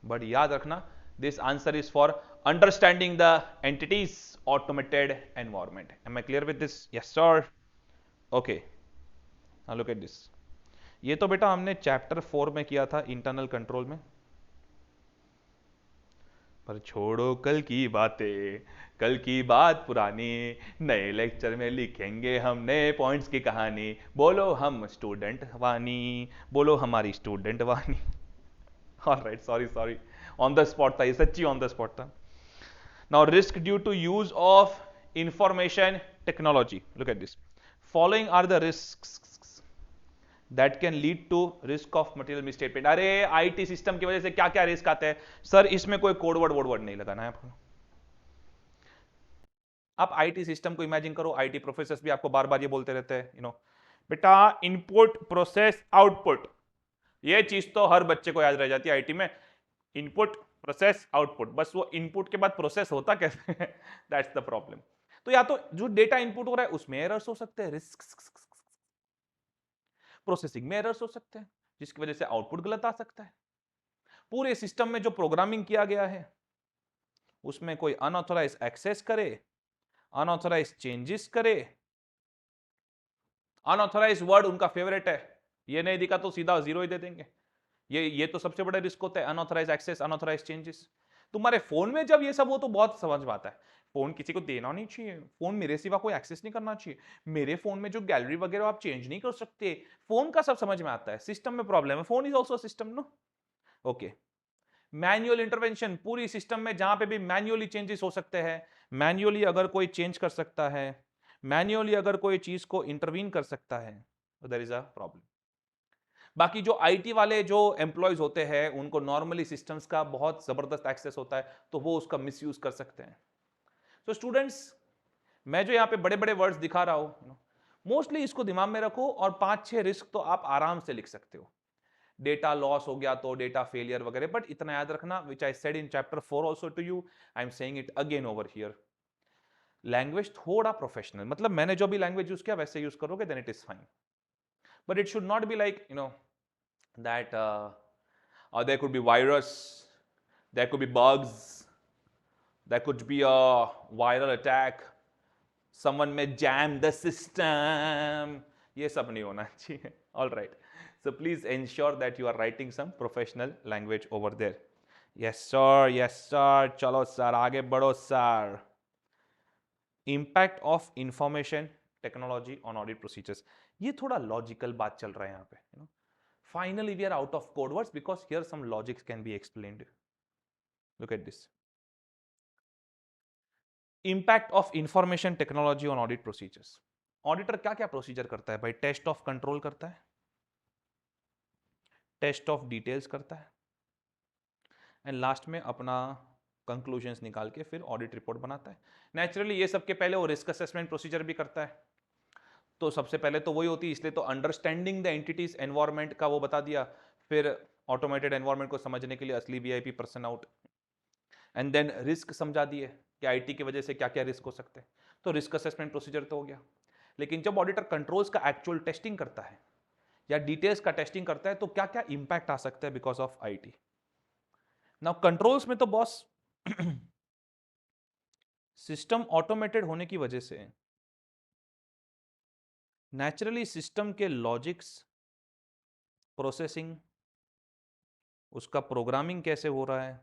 बट याद रखना this answer is for understanding the entities automated environment. Am I clear with this? Yes sir. Okay, now look at this. ये तो बेटा हमने चैप्टर 4 में किया था, इंटरनल कंट्रोल में। पर छोड़ो कल की बातें, कल की बात पुरानी, नए लेक्चर में लिखेंगे हम नए पॉइंट्स की कहानी। बोलो हम स्टूडेंट वानी, बोलो हमारी student Vani. Alright, sorry sorry, on the spot था ये, सच्ची ऑन द स्पॉट था। Now risk due to use of information technology, look at this. Following are the risk that can lead to risk of material misstatement. अरे IT system की वजह से क्या क्या रिस्क आते हैं सर, इसमें कोई कोड वर्ड नहीं लगाना है आपको। आप आईटी सिस्टम को इमेजिन करो, आईटी प्रोफेसर भी आपको बार बार ये बोलते रहते हैं, बेटा इनपुट प्रोसेस आउटपुट, ये चीज तो हर बच्चे को याद रह जाती है आईटी में, इनपुट प्रोसेस आउटपुट, बस वो इनपुट के बाद प्रोसेस होता कैसे है, दैट्स द प्रॉब्लम। तो या तो जो डेटा इनपुट हो रहा है उसमें एरर्स हो सकते हैं, रिस्क, प्रोसेसिंग में एरर्स हो सकते हैं जिसकी वजह से आउटपुट गलत आ सकता है, पूरे सिस्टम में जो प्रोग्रामिंग किया गया है उसमें कोई अनऑथोराइज एक्सेस करे, अनऑथोराइज चेंजेस करे। अनऑथोराइज वर्ड उनका फेवरेट है, ये नहीं दिखा तो सीधा 0 ही दे देंगे। ये तो सबसे बड़ा रिस्क होता है, अनऑथोराइज एक्सेस, अनऑथोराइज चेंजेस। तुम्हारे फोन में जब ये सब हो तो बहुत समझ में आता है, फोन किसी को देना नहीं चाहिए, फोन मेरे सिवा कोई एक्सेस नहीं करना चाहिए, मेरे फोन में जो गैलरी वगैरह आप चेंज नहीं कर सकते, फोन का सब समझ में आता है। सिस्टम में प्रॉब्लम है, phone is also system, no? Okay, manual intervention, पूरी सिस्टम में जहां पे भी मैन्युअली चेंजेस हो सकते हैं, मैन्युअली अगर कोई चेंज कर सकता है, मैन्युअली अगर कोई चीज को इंटरवीन कर सकता है, तो देयर इज अ प्रॉब्लम। बाकी जो आईटी वाले जो एम्प्लॉयज होते हैं उनको नॉर्मली सिस्टम्स का बहुत जबरदस्त एक्सेस होता है, तो वो उसका मिसयूज कर सकते हैं। तो स्टूडेंट्स, मैं जो यहाँ पे बड़े बड़े वर्ड्स दिखा रहा हूँ, मोस्टली इसको दिमाग में रखो, और 5-6 रिस्क तो आप आराम से लिख सकते हो। डेटा लॉस हो गया तो डेटा फेलियर वगैरह, बट इतना याद रखना, which I said in chapter 4 also to you, I am saying it again over here, language थोड़ा प्रोफेशनल, मतलब मैंने जो भी लैंग्वेज यूज किया वैसे यूज करोगे then it is fine, but it should not be like that or there could be virus, there could be bugs, there could be a viral attack, someone may jam the system, ये सब नहीं होना चाहिए। All right, so please ensure that you are writing some professional language over there. Yes sir, yes sir, चलो sir आगे बढ़ो sir. Impact of information technology on audit procedures, ये थोड़ा लॉजिकल बात चल रहा है यहाँ पे। Finally, we are out of code words because here some logics can be explained. Look at this. Impact of information technology on audit procedures. Auditor क्या क्या प्रोसीजर करता है भाई? टेस्ट ऑफ कंट्रोल करता है, टेस्ट ऑफ डिटेल्स करता है, and last में अपना कंक्लूजन्स निकाल के फिर ऑडिट रिपोर्ट बनाता है। नेचुरली ये सबके पहले वो रिस्क असेसमेंट प्रोसीजर भी करता है, तो सबसे पहले तो वही होती है, इसलिए तो अंडरस्टैंडिंग द एंटिटीज एनवायरमेंट का वो बता दिया, फिर ऑटोमेटेड एनवायरमेंट को समझने के लिए असली VIP person out, and then risk समझा दिए कि आईटी की वजह से क्या क्या रिस्क हो सकते हैं, तो रिस्क असेसमेंट प्रोसीजर तो हो गया। लेकिन जब ऑडिटर कंट्रोल्स का एक्चुअल टेस्टिंग करता है या डिटेल्स का टेस्टिंग करता है, तो क्या क्या इंपैक्ट आ सकता है because of IT. Now controls में तो बॉस सिस्टम ऑटोमेटेड होने की वजह से नेचुरली सिस्टम के लॉजिक्स, प्रोसेसिंग, उसका प्रोग्रामिंग कैसे हो रहा है,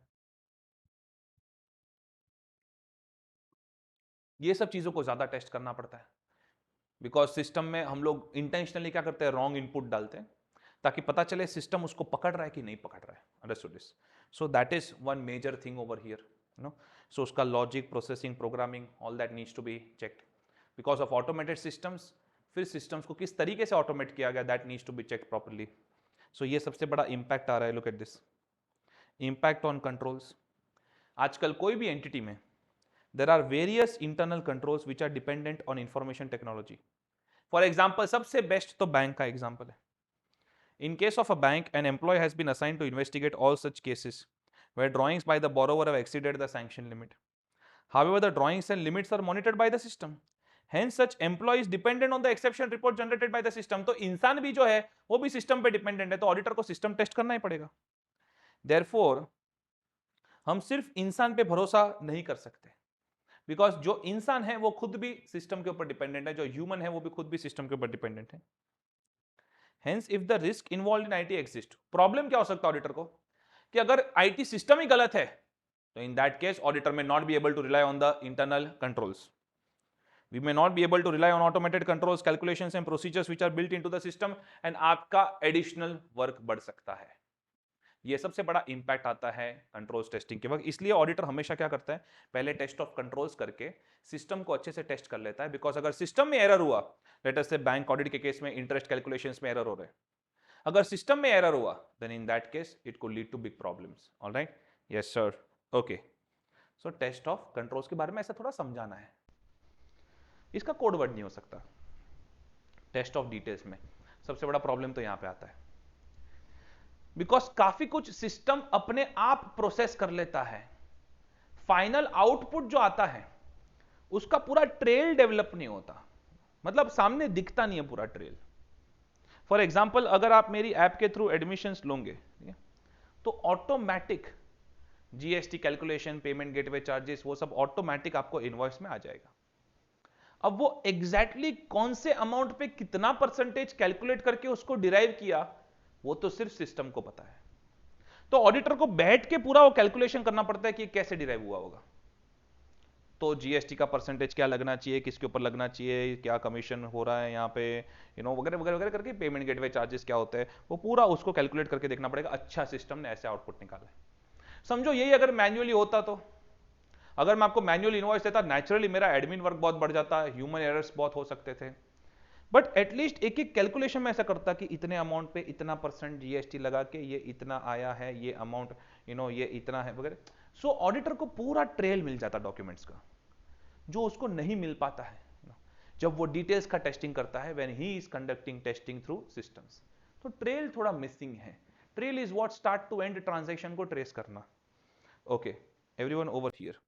ये सब चीजों को ज्यादा टेस्ट करना पड़ता है। बिकॉज सिस्टम में हम लोग इंटेंशनली क्या करते हैं, रॉन्ग इनपुट डालते हैं ताकि पता चले सिस्टम उसको पकड़ रहा है कि नहीं पकड़ रहा है। Understood this? So that is one major thing over here, so उसका logic, processing, programming, all that needs to be checked because of automated systems. फिर सिस्टम्स को किस तरीके से ऑटोमेट किया गया, that needs to be check properly. So ये सबसे बड़ा इंपैक्ट आ रहा है। Look at this impact on controls. आजकल कोई भी एंटिटी में there are various internal controls which are dependent on information technology. For example, सबसे बेस्ट तो बैंक का एग्जाम्पल है। In case of a bank, an employee has been assigned to investigate all such cases where drawings by the borrower have exceeded the sanction limit. However, the drawings and limits are monitored by the system. Hence, such employee is dependent on the exception report generated by the system. तो इंसान भी जो है वो भी system पे dependent है, तो ऑडिटर को सिस्टम टेस्ट करना ही पड़ेगा। Therefore, हम सिर्फ इंसान पे भरोसा नहीं कर सकते, बिकॉज जो इंसान है वो खुद भी सिस्टम के ऊपर डिपेंडेंट है, जो ह्यूमन है वो भी खुद भी सिस्टम के ऊपर डिपेंडेंट है। Hence, if the risk involved in IT exist, problem क्या हो सकता है ऑडिटर को कि अगर आईटी सिस्टम ही गलत है, तो इन that case auditor may not be able to rely on the internal controls. We may not be able to rely on automated controls, calculations and procedures which are built into the system, and आपका additional work बढ़ सकता है। ये सबसे बड़ा impact आता है controls testing के वक्त। इसलिए ऑडिटर हमेशा क्या करता है, पहले टेस्ट ऑफ कंट्रोल्स करके सिस्टम को अच्छे से टेस्ट कर लेता है। बिकॉज अगर सिस्टम में एरर हुआ, लेट अस से बैंक ऑडिट के केस में इंटरेस्ट कैलकुलेशंस में एरर हो रहे हैं, अगर सिस्टम में एरर हुआ then in that case it could lead to big problems. Alright, yes sir, okay. So test of controls के बारे में ऐसा थोड़ा समझाना है। इसका कोड वर्ड नहीं हो सकता टेस्ट ऑफ डिटेल्स में। सबसे बड़ा प्रॉब्लम तो यहां पे आता है, बिकॉज काफी कुछ सिस्टम अपने आप प्रोसेस कर लेता है, फाइनल आउटपुट जो आता है उसका पूरा ट्रेल डेवलप नहीं होता, मतलब सामने दिखता नहीं है पूरा ट्रेल। फॉर एग्जाम्पल, अगर आप मेरी ऐप के थ्रू एडमिशंस लोगे तो automatic GST calculation, payment gateway charges, वो सब ऑटोमेटिक आपको इनवॉइस में आ जाएगा। अब वो एग्जैक्टली कौन से अमाउंट पे कितना परसेंटेज कैलकुलेट करके उसको डिराइव किया, वो तो सिर्फ सिस्टम को पता है। तो ऑडिटर को बैठ के पूरा वो कैलकुलेशन करना पड़ता है कि कैसे डिराइव हुआ होगा। तो जीएसटी का परसेंटेज क्या लगना चाहिए, किसके ऊपर लगना चाहिए, क्या कमीशन हो रहा है यहाँ पे, वगैरह वगैरह वगैरह करके, पेमेंट गेटवे चार्जेस क्या होते हैं, वो पूरा उसको कैलकुलेट करके देखना पड़ेगा। अच्छा सिस्टम ने ऐसे आउटपुट निकाला है। समझो यही अगर मैन्युअली होता, तो अगर मैं आपको मैन्युअल इनवॉइस देता, नेचुरली मेरा एडमिन वर्क बहुत बढ़ जाता, ह्यूमन एरर्स बहुत हो सकते थे। बट एटलीस्ट एक एक कैलकुलेशन में ऐसा करता कि इतने अमाउंट पे इतना परसेंट जीएसटी लगा के ये इतना आया है, ये अमाउंट ये इतना है वगैरह। सो ऑडिटर को पूरा ट्रेल मिल जाता डॉक्यूमेंट्स का, जो उसको नहीं मिल पाता है जब वो डिटेल्स का टेस्टिंग करता है, when he is conducting testing through systems. तो ट्रेल थोड़ा मिसिंग है। Trail is what start to end transaction को ट्रेस करना। Okay, everyone over here.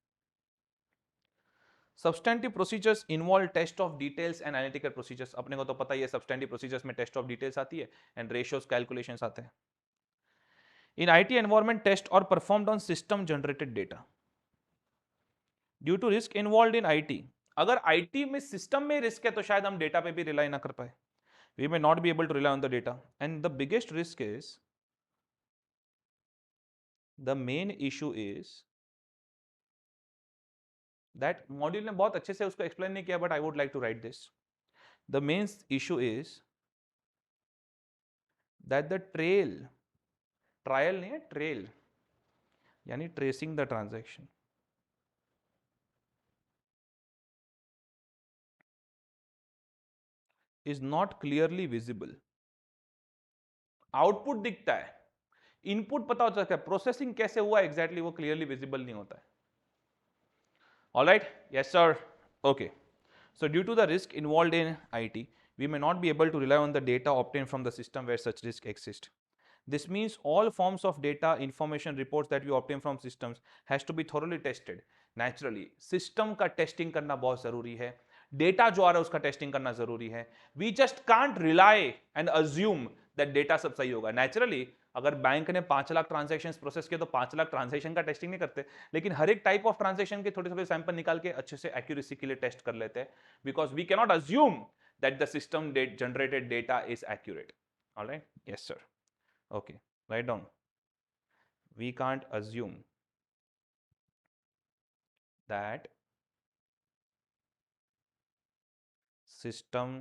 Substantive procedures involve test of details and analytical procedures. अपने को तो पता ही है, सब्सटेंटिव प्रोसीजर्स में टेस्ट ऑफ डिटेल्स आती है एंड रेशियोज कैलकुलेशंस आते हैं। In IT environment, test are performed on system generated data due to risk involve in IT. अगर आईटी में सिस्टम में रिस्क है तो शायद हम डेटा पे भी रिलाई ना कर पाए। We may not be able to rely on the data, and the biggest risk is, the main issue is that, module ने बहुत अच्छे से उसको एक्सप्लेन नहीं किया, but I would like to write this. The main issue is that the trail, trial नहीं है, trail यानी tracing the transaction, is not clearly visible. Output दिखता है, इनपुट पता होता है, प्रोसेसिंग कैसे हुआ एग्जैक्टली वो क्लियरली विजिबल नहीं होता है। Alright, yes sir, okay. So due to the risk involved in IT, we may not be able to rely on the data obtained from the system where such risk exists. This means all forms of data, information, reports that we obtain from systems has to be thoroughly tested. Naturally, system का testing करना बहुत जरूरी है, data जो आ रहा है उसका testing करना जरूरी है। We just can't rely and assume that data सब सही होगा। नेचुरली अगर बैंक ने 5 लाख ट्रांजैक्शंस प्रोसेस किए तो 5 लाख ट्रांजैक्शन का टेस्टिंग नहीं करते, लेकिन हर एक टाइप ऑफ ट्रांजैक्शन के थोड़े थोड़े सैंपल निकाल के अच्छे से एक्यूरेसी के लिए टेस्ट कर लेते हैं, because we cannot assume that the system generated data is accurate. Alright, yes sir, okay, right down. We can't assume that system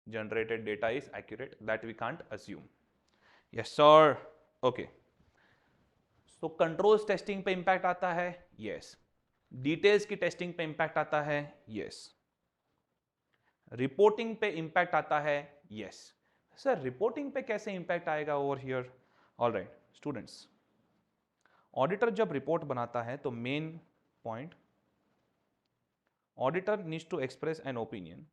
generated data is accurate, that we can't assume. Yes sir, okay. तो controls testing पे impact आता है, yes. Details की testing पे impact आता है, yes. Reporting पे impact आता है, यस। सर रिपोर्टिंग पे कैसे इंपैक्ट आएगा over here? Alright students, auditor जब रिपोर्ट बनाता है तो main point, auditor needs to express an opinion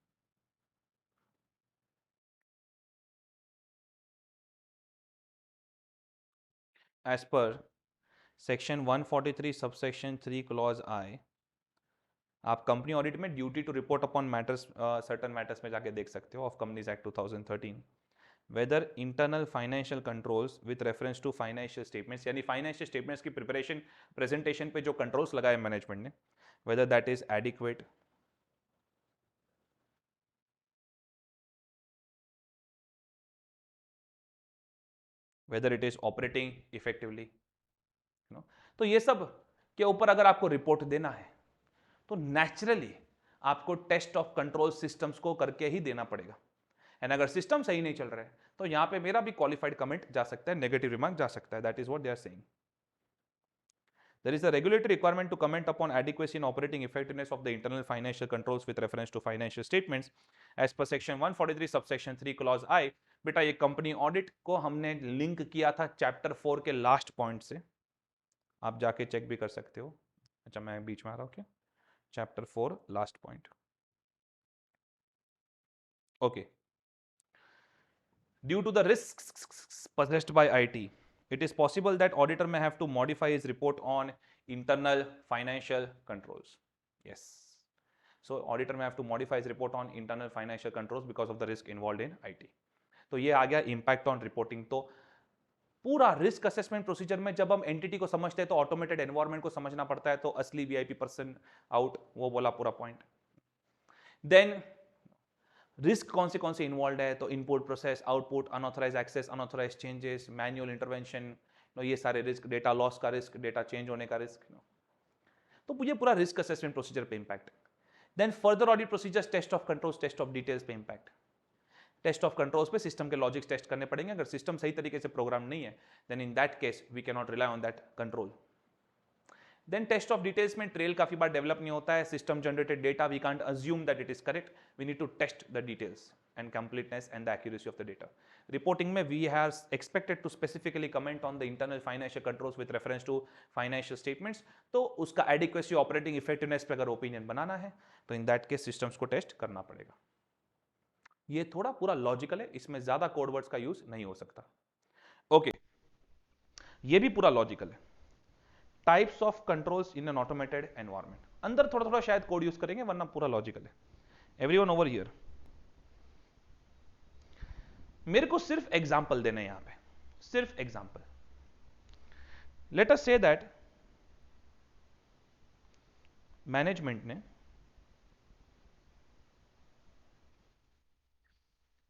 as per section 143 subsection 3 clause I. आप कंपनी ऑडिट में duty to report upon matters, certain matters में जाके देख सकते हो of companies act 2013, whether internal financial controls with reference to financial statements, यानी financial statements की preparation presentation पे जो कंट्रोल्स लगाए मैनेजमेंट ने, whether that is adequate, whether it is operating effectively, तो ये सब के ऊपर अगर आपको रिपोर्ट देना है तो नेचुरली आपको टेस्ट ऑफ कंट्रोल सिस्टम्स को करके ही देना पड़ेगा। एंड अगर सिस्टम सही नहीं चल रहा है तो यहां पे मेरा भी क्वालिफाइड कमेंट जा सकता है, नेगेटिव रिमार्क जा सकता है। That is what they are saying. There is a regulatory requirement to comment upon adequacy and operating effectiveness of the internal financial controls with reference to financial statements as per section 143 subsection 3 clause I। बेटा ये company audit को हमने link किया था chapter 4 के last point से, आप जाके चेक भी कर सकते हो। अच्छा मैं बीच में आ रहा हूं क्या? Chapter 4 last point, okay. Due to the risks possessed by IT, it is possible that auditor may have to modify his report on internal financial controls. Yes. So auditor may have to modify his report on internal financial controls because of the risk involved in IT. तो ये आ गया impact on reporting। तो पूरा risk assessment procedure में जब हम entity को समझते हैं तो ऑटोमेटेड एनवायरनमेंट को समझना पड़ता है, तो असली वीआईपी पर्सन आउट, वो बोला पूरा पॉइंट। देन रिस्क कौन से इन्वॉल्व है, तो input process, output, unauthorised access, unauthorised changes, manual intervention, ये सारे रिस्क, डेटा लॉस का रिस्क, डेटा चेंज होने का रिस्क, तो ये पूरा रिस्क असेसमेंट प्रोसीजर पे impact. Then further audit procedures, test of controls, test of details पे इंपैक्ट। टेस्ट ऑफ कंट्रोल्स पे सिस्टम के लॉजिक्स टेस्ट करने पड़ेंगे, अगर सिस्टम सही तरीके से प्रोग्राम नहीं है then in that case we can not rely on that control. Then test of details में ट्रेल काफी बार डेवलप नहीं होता है, system generated data we can't assume that it is correct, we need to test the details and completeness and the accuracy of the data. Reporting में we are expected to specifically comment on the internal financial controls with reference to financial statements, तो उसका adequacy, operating effectiveness पे अगर opinion बनाना है तो in that case systems को test करना पड़ेगा। ये थोड़ा पूरा लॉजिकल है, इसमें ज्यादा कोड वर्ड्स का यूज नहीं हो सकता। ओके ये भी पूरा लॉजिकल है। Types of controls in an automated environment, अंदर थोड़ा थोड़ा शायद कोड यूज करेंगे वरना पूरा लॉजिकल है। एवरीवन ओवर हियर, मेरे को सिर्फ एग्जांपल देने यहां पे, सिर्फ example. Late us say that management ने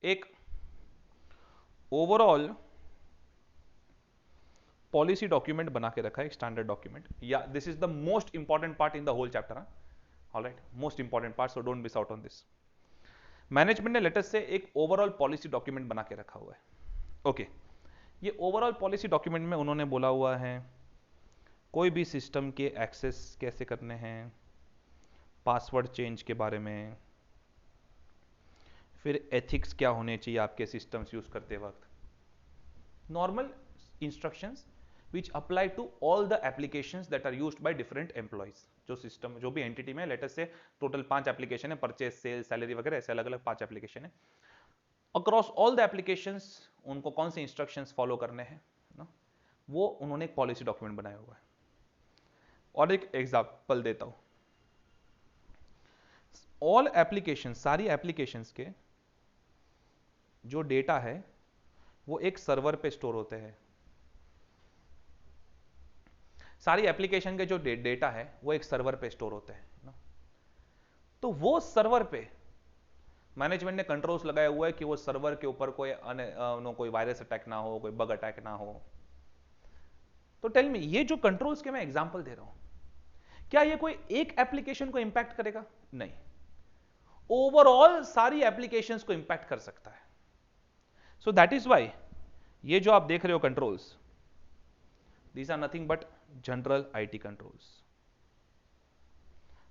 एक ओवरऑल पॉलिसी डॉक्यूमेंट बना के रखा है, एक स्टैंडर्ड डॉक्यूमेंट, या this is the most important part in the whole chapter. Alright, most important part, so don't miss out on this. Management ने latest से एक ओवरऑल पॉलिसी डॉक्यूमेंट बना के रखा हुआ है। ओके ये ओवरऑल पॉलिसी डॉक्यूमेंट में उन्होंने बोला हुआ है कोई भी सिस्टम के एक्सेस कैसे करने हैं, पासवर्ड चेंज के बारे में, फिर एथिक्स क्या होने चाहिए आपके सिस्टम्स यूज करते वक्त, normal instructions which apply to all the applications that are used by different employees। जो सिस्टम जो भी एंटिटी में लेटेस्ट से टोटल 5 एप्लीकेशन है, परचेज, सेल, सैलरी वगैरह, ऐसे अलग अलग 5 एप्लीकेशन है। अक्रॉस ऑल द एप्लीकेशंस उनको कौन से इंस्ट्रक्शंस फॉलो करने हैं ना, वो उन्होंने एक पॉलिसी डॉक्यूमेंट बनाया हुआ है। और एक एग्जांपल देता हूं, ऑल एप्लीकेशन, सारी एप्लीकेशंस के जो डेटा है वो एक सर्वर पे स्टोर होते हैं। सारी एप्लीकेशन के जो डेटा है वो एक सर्वर पे स्टोर होते हैं ना, तो वो सर्वर पे मैनेजमेंट ने कंट्रोल्स लगाया हुआ है कि वो सर्वर के ऊपर कोई वायरस अटैक ना हो, कोई बग अटैक ना हो। तो टेल मी, ये जो कंट्रोल्स के मैं एग्जांपल दे रहा हूं, क्या ये कोई एक एप्लीकेशन को इंपैक्ट करेगा? नहीं, ओवरऑल सारी एप्लीकेशंस को इंपैक्ट कर सकता है। सो दैट इज व्हाई ये जो आप देख रहे हो controls, These are nothing but general IT controls.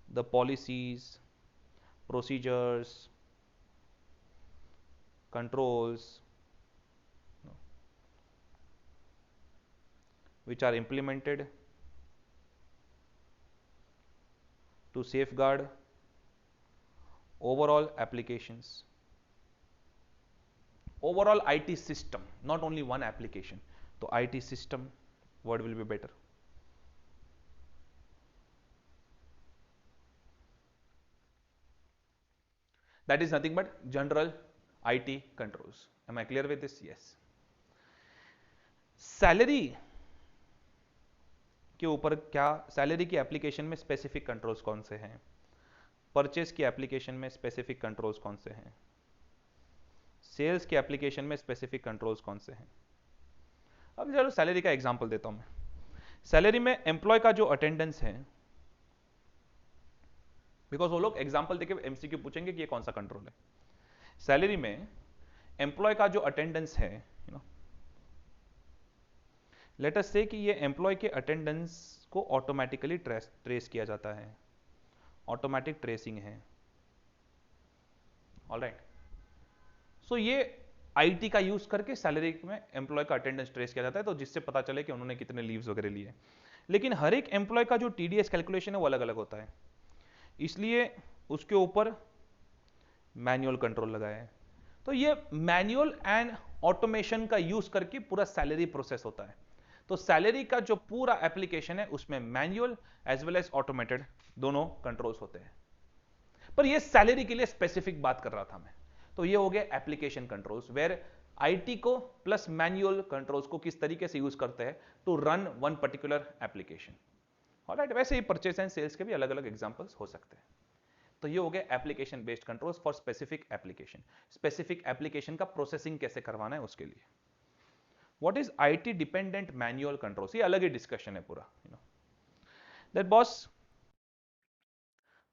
The policies, procedures, controls which are implemented to safeguard overall applications, overall IT system, not only one application. So IT system word will be better. That is nothing but general IT controls. Am I clear with this? Yes. Salary के ऊपर क्या, salary की application में specific controls कौन से हैं, purchase की application में स्पेसिफिक कंट्रोल्स कौन से हैं, सेल्स की एप्लीकेशन में स्पेसिफिक कंट्रोल्स कौन से हैं। अब चलो सैलरी का एग्जांपल देता हूं मैं। सैलरी में एम्प्लॉय का जो अटेंडेंस है, बिकॉज वो लोग एग्जांपल देके एमसीक्यू पूछेंगे कि ये कौन सा कंट्रोल है। सैलरी में एम्प्लॉय का जो अटेंडेंस है, लेट अस से कि ये एम्प्लॉय के अटेंडेंस को ऑटोमेटिकली ट्रेस किया जाता है, ऑटोमेटिक ट्रेसिंग है। ऑलराइट, सो ये आईटी का यूज करके सैलरी में एम्प्लॉय का अटेंडेंस ट्रेस किया जाता है, तो जिससे पता चले कि उन्होंने कितने लीव्स वगैरह लिए। लेकिन हर एक एम्प्लॉय का जो टीडीएस कैलकुलेशन है वो अलग अलग होता है, इसलिए उसके ऊपर मैनुअल कंट्रोल लगा है। तो ये मैनुअल एंड ऑटोमेशन का यूज करके पूरा सैलरी प्रोसेस होता है। तो सैलरी का जो पूरा एप्लीकेशन है उसमें manual as well as automated दोनों कंट्रोल्स होते हैं। पर ये सैलरी के लिए स्पेसिफिक बात कर रहा था मैं। तो ये हो गया एप्लीकेशन कंट्रोल्स, वेयर आईटी को प्लस मैनुअल कंट्रोल्स को किस तरीके से यूज करते हैं to run one particular application. Alright, वैसे ही परचेज एंड सेल्स के भी अलग अलग एग्जांपल्स हो सकते हैं। तो ये हो गया application based controls for specific application. Specific application का प्रोसेसिंग कैसे करवाना है उसके लिए। What is IT dependent manual controls, ये अलग ही डिस्कशन है पूरा। दैट बॉस,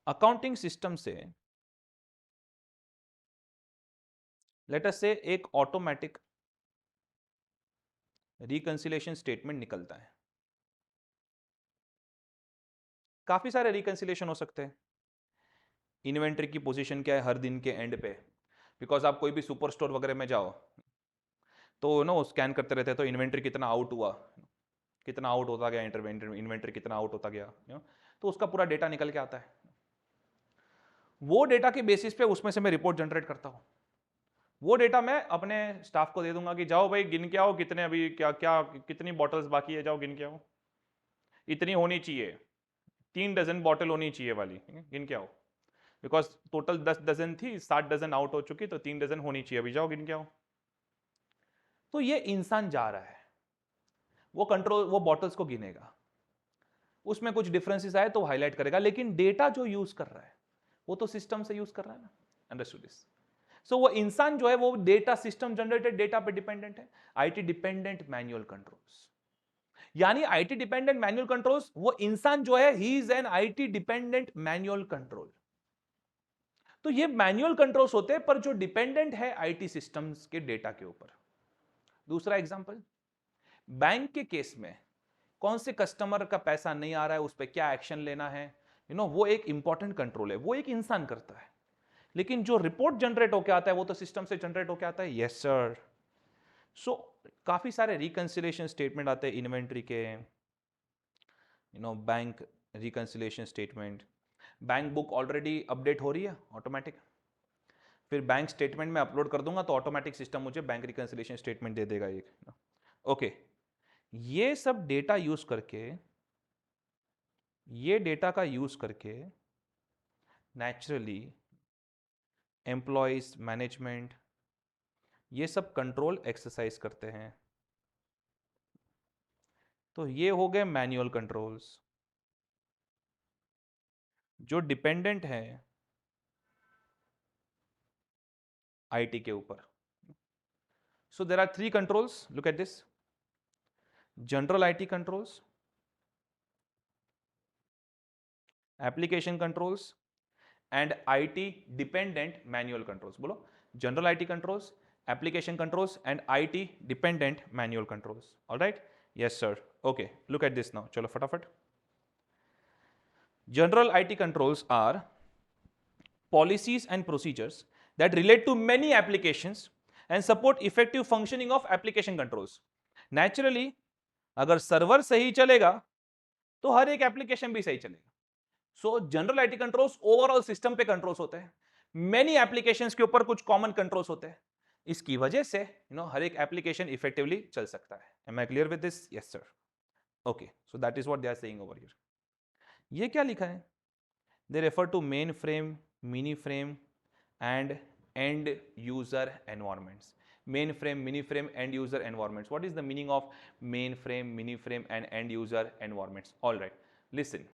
अकाउंटिंग सिस्टम से लेट अस से एक ऑटोमेटिक रिकंसिलिएशन स्टेटमेंट निकलता है। काफी सारे रिकंसिलिएशन हो सकते हैं। इन्वेंट्री की पोजीशन क्या है हर दिन के एंड पे, बिकॉज आप कोई भी सुपर स्टोर वगैरह में जाओ तो नो स्कैन करते रहते हैं, तो इन्वेंट्री कितना आउट हुआ, कितना आउट होता गया, इन्वेंट्री कितना आउट होता गया, तो उसका पूरा डेटा निकल के आता है। वो डेटा के बेसिस पे उसमें से मैं रिपोर्ट जनरेट करता हूं। वो डेटा मैं अपने स्टाफ को दे दूंगा कि जाओ भाई गिन के आओ कितने अभी क्या क्या कितनी बॉटल्स बाकी है, जाओ गिन के आओ, इतनी होनी चाहिए, 3 डजन बॉटल होनी चाहिए वाली, गिन के आओ। बिकॉज टोटल 10 डजन थी, 7 डजन आउट हो चुकी, तो 3 डजन होनी चाहिए, अभी जाओ गिन के आओ। तो ये इंसान जा रहा है, वो बॉटल्स को गिनेगा, उसमें कुछ डिफरेंसेस आए तो हाईलाइट करेगा, लेकिन डेटा जो यूज कर रहा है वो तो सिस्टम से यूज कर रहा है ना। Understood this? सो वो इंसान जो है वो डेटा सिस्टम जनरेटेड डेटा पे डिपेंडेंट है। आईटी डिपेंडेंट मैनुअल कंट्रोल्स, यानी आईटी डिपेंडेंट मैनुअल कंट्रोल्स, वो इंसान जो है he is an IT dependent manual control. तो ये मैनुअल कंट्रोल्स होते हैं पर जो डिपेंडेंट है आईटी सिस्टम्स के डेटा के ऊपर। दूसरा एग्जांपल, बैंक के केस में कौन से कस्टमर का पैसा नहीं आ रहा है, उस पर क्या एक्शन लेना है, वो एक इंपॉर्टेंट कंट्रोल है, वो एक इंसान करता है। लेकिन जो रिपोर्ट जनरेट होकर आता है वो तो सिस्टम से जनरेट होकर आता है। Yes sir. सो काफी सारे रिकंसिलिएशन स्टेटमेंट आते हैं इन्वेंट्री के, bank reconciliation statement, bank book already update हो रही है ऑटोमेटिक, फिर बैंक स्टेटमेंट में अपलोड कर दूंगा तो ऑटोमेटिक सिस्टम मुझे बैंक रिकंसिलिएशन स्टेटमेंट दे देगा एक। ओके, ये सब डेटा यूज करके, ये डेटा का यूज करके नेचुरली एम्प्लॉयज, मैनेजमेंट, ये सब कंट्रोल एक्सरसाइज करते हैं। तो ये हो गए मैनुअल कंट्रोल्स जो डिपेंडेंट है आईटी के ऊपर। So there are 3 controls, look at this, general IT controls, application controls and IT dependent manual controls. बोलो, general IT controls, application controls and IT dependent manual controls. Alright, yes sir. Okay, look at this now. चलो फटाफट. General IT controls are policies and procedures that relate to many applications and support effective functioning of application controls. Naturally, अगर server सही चलेगा तो हर एक application भी सही चलेगा. सो general IT controls overall system पे कंट्रोल्स होते हैं. मेनी एप्लीकेशंस के ऊपर कुछ कॉमन कंट्रोल्स होते हैं. इसकी वजह से हर एक एप्लीकेशन इफेक्टिवली चल सकता है. Am I clear with this? Yes sir. Okay, so that is what they are saying over here. ये क्या लिखा है? They refer to mainframe, mini frame and end user environments. Mainframe, mini frame, end user environments. What is the meaning of mainframe, mini frame and end user environments? All right, listen.